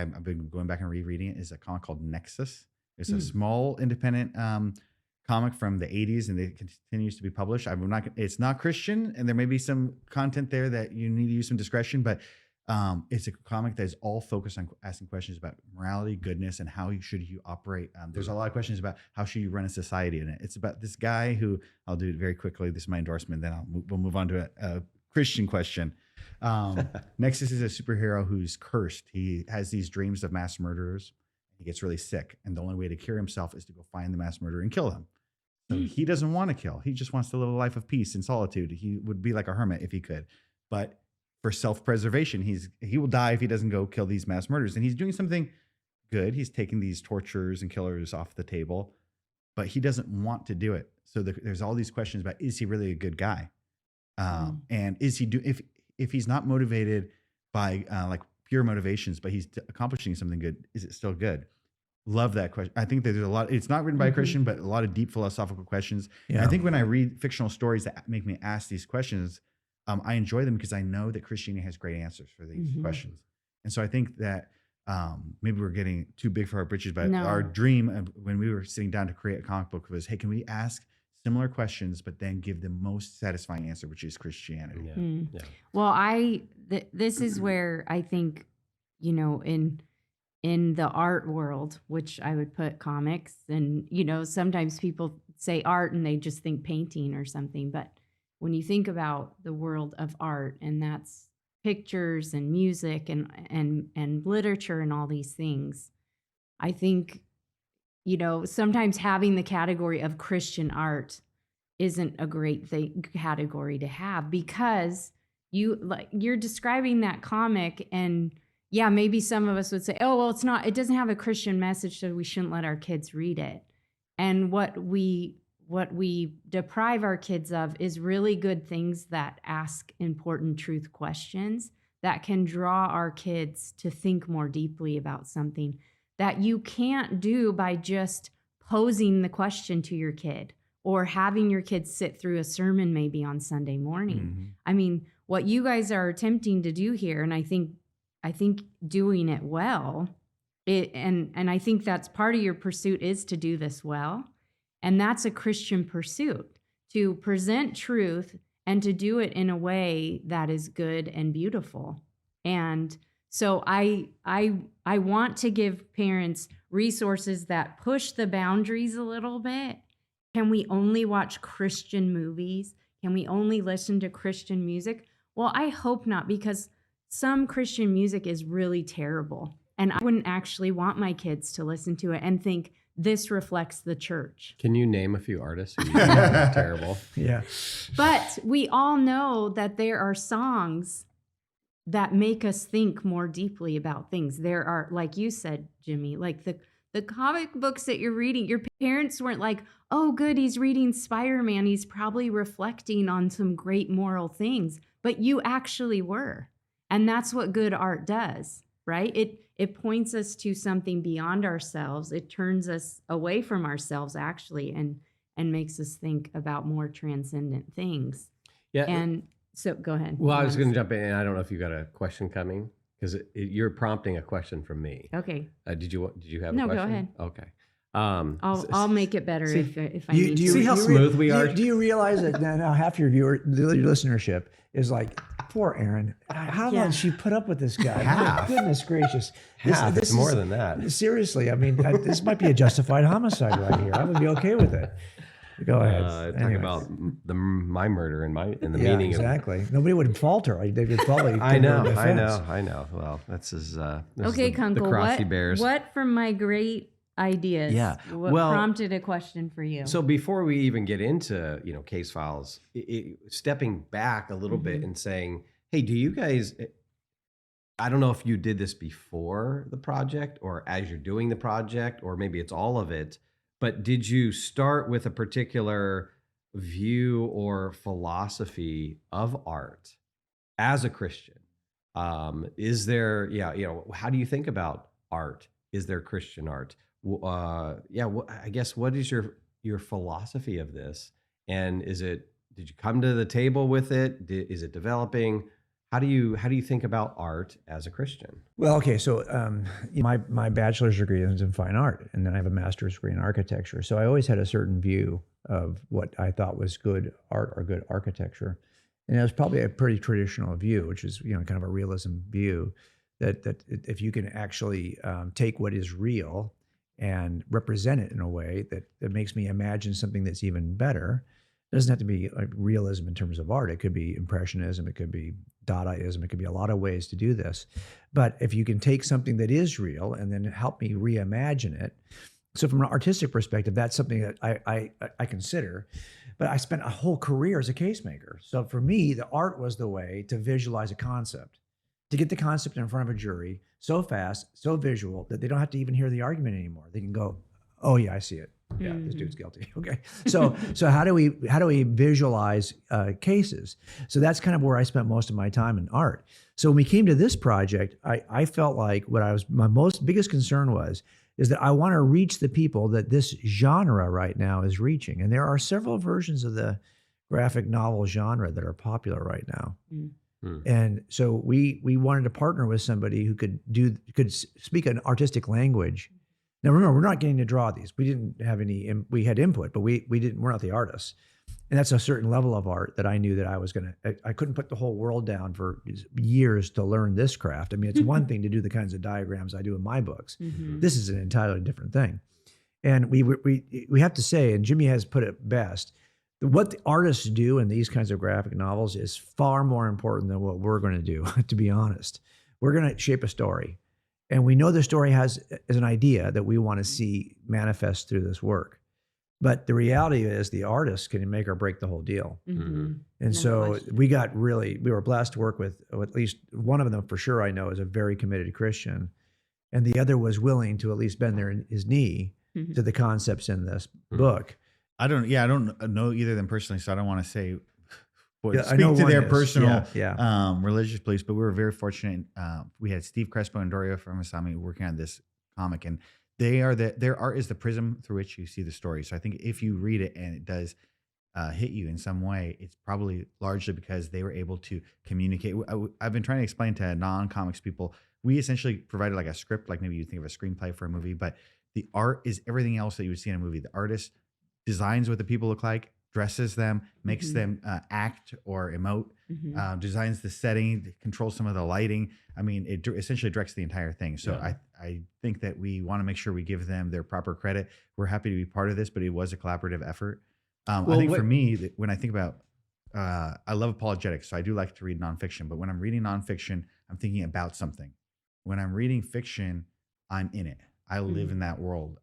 I've been going back and rereading it, is a comic called Nexus. It's a Mm. small independent comic from the 80s, and it continues to be published. It's not Christian, and there may be some content there that you need to use some discretion, but it's a comic that is all focused on asking questions about morality, goodness, and how should you operate. There's a lot of questions about how should you run a society in it. It's about this guy who, I'll do it very quickly. This is my endorsement. Then we'll move on to a Christian question. Nexus is a superhero who's cursed. He has these dreams of mass murderers. He gets really sick, and the only way to cure himself is to go find the mass murderer and kill him. So he doesn't want to kill. He just wants to live a life of peace and solitude. He would be like a hermit if he could. But for self-preservation, he will die if he doesn't go kill these mass murderers. And he's doing something good. He's taking these torturers and killers off the table, but he doesn't want to do it. So there's all these questions about, is he really a good guy? And is he if he's not motivated by like pure motivations, but he's accomplishing something good, is it still good? Love that question. I think that there's a lot, it's not written by a Christian, but a lot of deep philosophical questions. Yeah. And I think when I read fictional stories that make me ask these questions, I enjoy them because I know that Christianity has great answers for these questions. And so I think that maybe we're getting too big for our britches, but our dream when we were sitting down to create a comic book was, hey, can we ask similar questions, but then give the most satisfying answer, which is Christianity? Yeah. Well, this is where I think, in the art world, which I would put comics, and, sometimes people say art and they just think painting or something. But when you think about the world of art, and that's pictures and music and literature and all these things, I think, sometimes having the category of Christian art isn't a great category to have, because you're describing that comic, and yeah, maybe some of us would say, oh, well, it doesn't have a Christian message, so we shouldn't let our kids read it. And what we deprive our kids of is really good things that ask important truth questions that can draw our kids to think more deeply about something that you can't do by just posing the question to your kid or having your kids sit through a sermon maybe on Sunday morning. I mean, what you guys are attempting to do here, and I think doing it well, and I think that's part of your pursuit, is to do this well. And that's a Christian pursuit, to present truth and to do it in a way that is good and beautiful. And so I want to give parents resources that push the boundaries a little bit. Can we only watch Christian movies? Can we only listen to Christian music? Well, I hope not, because some Christian music is really terrible. And I wouldn't actually want my kids to listen to it and think, this reflects the church. Can you name a few artists who you think are terrible? Yeah. But we all know that there are songs that make us think more deeply about things. There are, like you said, Jimmy, like the comic books that you're reading, your parents weren't like, oh, good, he's reading Spider-Man, he's probably reflecting on some great moral things. But you actually were. And that's what good art does, right? It points us to something beyond ourselves. It turns us away from ourselves, actually, and makes us think about more transcendent things. Yeah. And so go ahead. Well, I was going to jump in, and I don't know if you got a question coming, because you're prompting a question from me. Okay. Did you have a question? No, go ahead. Okay. I'll make it better if I need do to. See how smooth we are? Do you realize that now half your listenership is like, poor Erin, how long she put up with this guy? Half. My goodness gracious. Half. It's more than that. Seriously, I mean, this might be a justified homicide right here. I would be okay with it. Go ahead. Talk about my murder and the Yeah, meaning exactly. Nobody would falter. They would probably. I know. Well, that's Okay, Kunkel, the Crossy Bears. what from my great ideas? Yeah. What prompted a question for you? So before we even get into case files, stepping back a little bit and saying, hey, do you guys? I don't know if you did this before the project or as you're doing the project, or maybe it's all of it. But did you start with a particular view or philosophy of art as a Christian? Is there, how do you think about art? Is there Christian art? I guess, what is your philosophy of this? And did you come to the table with it? Is it developing? how do you think about art as a Christian? Well, okay, so my bachelor's degree is in fine art, and then I have a master's degree in architecture. So I always had a certain view of what I thought was good art or good architecture, and it was probably a pretty traditional view, which is kind of a realism view that if you can actually take what is real and represent it in a way that makes me imagine something that's even better. It doesn't have to be like realism in terms of art. It could be impressionism. It could be Dadaism. It could be a lot of ways to do this. But if you can take something that is real and then help me reimagine it. So from an artistic perspective, that's something that I consider. But I spent a whole career as a case maker. So for me, the art was the way to visualize a concept, to get the concept in front of a jury so fast, so visual that they don't have to even hear the argument anymore. They can go, oh yeah, I see it. Yeah, this dude's guilty. Okay, so how do we visualize cases? So that's kind of where I spent most of my time in art. So when we came to this project, I felt like my biggest concern is that I want to reach the people that this genre right now is reaching, and there are several versions of the graphic novel genre that are popular right now. And so we wanted to partner with somebody who could speak an artistic language. Now remember, we're not getting to draw these. We didn't have we had input, but we're not the artists. And that's a certain level of art that I knew that I couldn't put the whole world down for years to learn this craft. I mean, it's one thing to do the kinds of diagrams I do in my books. This is an entirely different thing. And we have to say, and Jimmy has put it best, what the artists do in these kinds of graphic novels is far more important than what we're going to do, to be honest. We're going to shape a story. And we know the story has an idea that we want to see manifest through this work. But the reality is the artist can make or break the whole deal. And so we were blessed to work with at least one of them for sure I know is a very committed Christian. And the other was willing to at least bend his knee to the concepts in this book. I don't know either of them personally, so I don't want to say I speak know to one their is. personal Yeah. religious beliefs, but we were very fortunate. We had Steve Crespo and Doria from Asami working on this comic, and their art is the prism through which you see the story. So I think if you read it and it does hit you in some way, it's probably largely because they were able to communicate. I've been trying to explain to non-comics people, we essentially provided like a script, like maybe you think of a screenplay for a movie, but the art is everything else that you would see in a movie. The artist designs what the people look like, dresses them, makes them act or emote, designs the setting, controls some of the lighting. I mean, it essentially directs the entire thing. So I think that we want to make sure we give them their proper credit. We're happy to be part of this, but it was a collaborative effort. I think for me, when I think about, I love apologetics, so I do like to read nonfiction, but when I'm reading nonfiction, I'm thinking about something. When I'm reading fiction, I'm in it. I live in that world.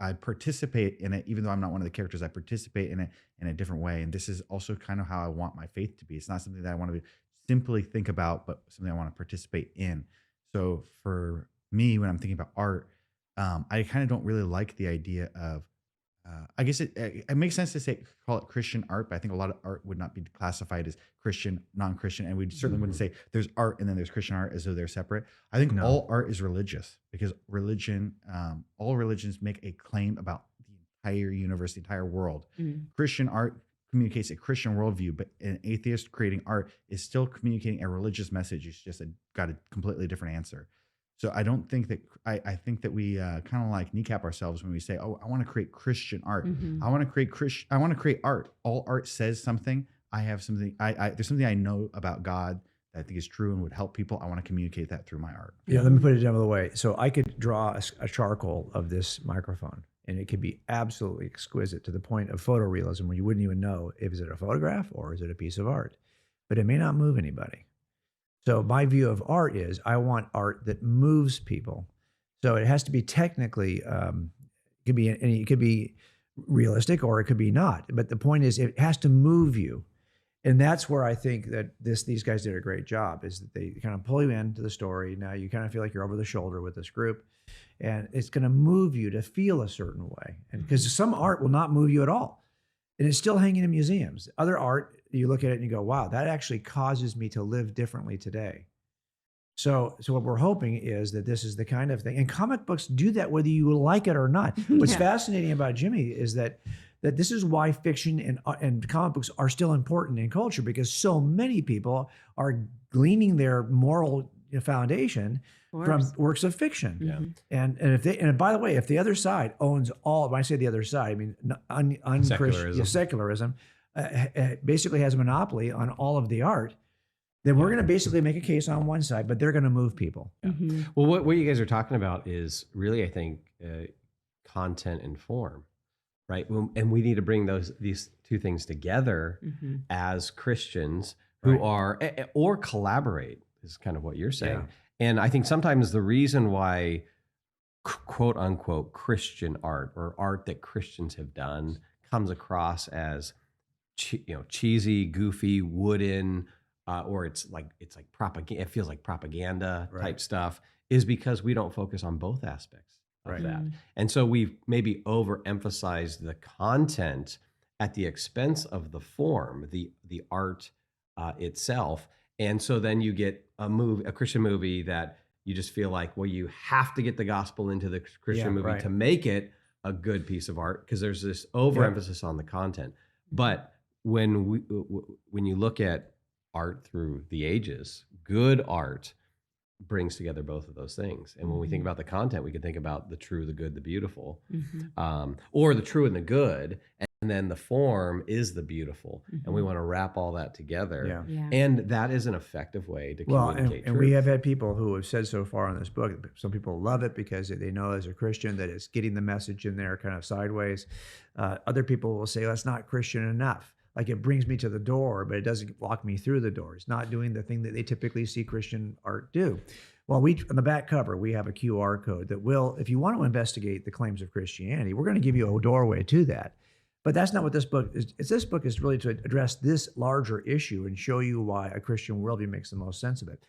I participate in it, even though I'm not one of the characters. I participate in it in a different way. And this is also kind of how I want my faith to be. It's not something that I want to simply think about, but something I want to participate in. So for me, when I'm thinking about art, I kind of don't really like the idea of, I guess it makes sense to call it Christian art, but I think a lot of art would not be classified as Christian, non-Christian, and we certainly wouldn't say there's art and then there's Christian art as though they're separate. I think all art is religious because religion, all religions make a claim about the entire universe, the entire world. Christian art communicates a Christian worldview, but an atheist creating art is still communicating a religious message. It's just got a completely different answer. So I don't think that I think that we kind of like kneecap ourselves when we say, "Oh, I want to create Christian art. I want to create art. All art says something. I have something. There's something I know about God that I think is true and would help people. I want to communicate that through my art." Yeah, let me put it another way. So I could draw a charcoal of this microphone, and it could be absolutely exquisite to the point of photorealism, where you wouldn't even know if is it a photograph or is it a piece of art, but it may not move anybody. So my view of art is I want art that moves people. So it has to be technically, it could be realistic or it could be not. But the point is it has to move you. And that's where I think that these guys did a great job, is that they kind of pull you into the story. Now you kind of feel like you're over the shoulder with this group, and it's going to move you to feel a certain way. And because some art will not move you at all, and it's still hanging in museums. Other art, you look at it and you go, wow, that actually causes me to live differently today. So what we're hoping is that this is the kind of thing, and comic books do that whether you like it or not. What's fascinating about Jimmy is that that this is why fiction and comic books are still important in culture, because so many people are gleaning their moral foundation from works of fiction. Yeah. And by the way, if the other side owns all, when I say the other side, I mean secularism basically has a monopoly on all of the art, then we're going to basically make a case on one side, but they're going to move people. Yeah. Well, what you guys are talking about is really, I think, content and form, right? And we need to bring these two things together as Christians who are, or collaborate, is kind of what you're saying. Yeah. And I think sometimes the reason why quote unquote Christian art or art that Christians have done comes across as cheesy, goofy, wooden, or it's like propaganda. It feels like propaganda type stuff, is because we don't focus on both aspects of that. And so we've maybe overemphasized the content at the expense of the form, the art itself. And so then you get a Christian movie that you just feel like, well, you have to get the gospel into the Christian movie to make it a good piece of art, because there's this overemphasis on the content. But when you look at art through the ages, good art brings together both of those things. And when we think about the content, we can think about the true, the good, the beautiful, or the true and the good. And then the form is the beautiful. And we want to wrap all that together. Yeah. And that is an effective way to communicate and we have had people who have said so far in this book, some people love it because they know as a Christian that it's getting the message in there kind of sideways. Other people will say, that's not Christian enough. Like, it brings me to the door, but it doesn't walk me through the door. It's not doing the thing that they typically see Christian art do. Well, on the back cover, we have a QR code that will, if you want to investigate the claims of Christianity, we're going to give you a doorway to that. But that's not what this book is. This book is really to address this larger issue and show you why a Christian worldview makes the most sense of it.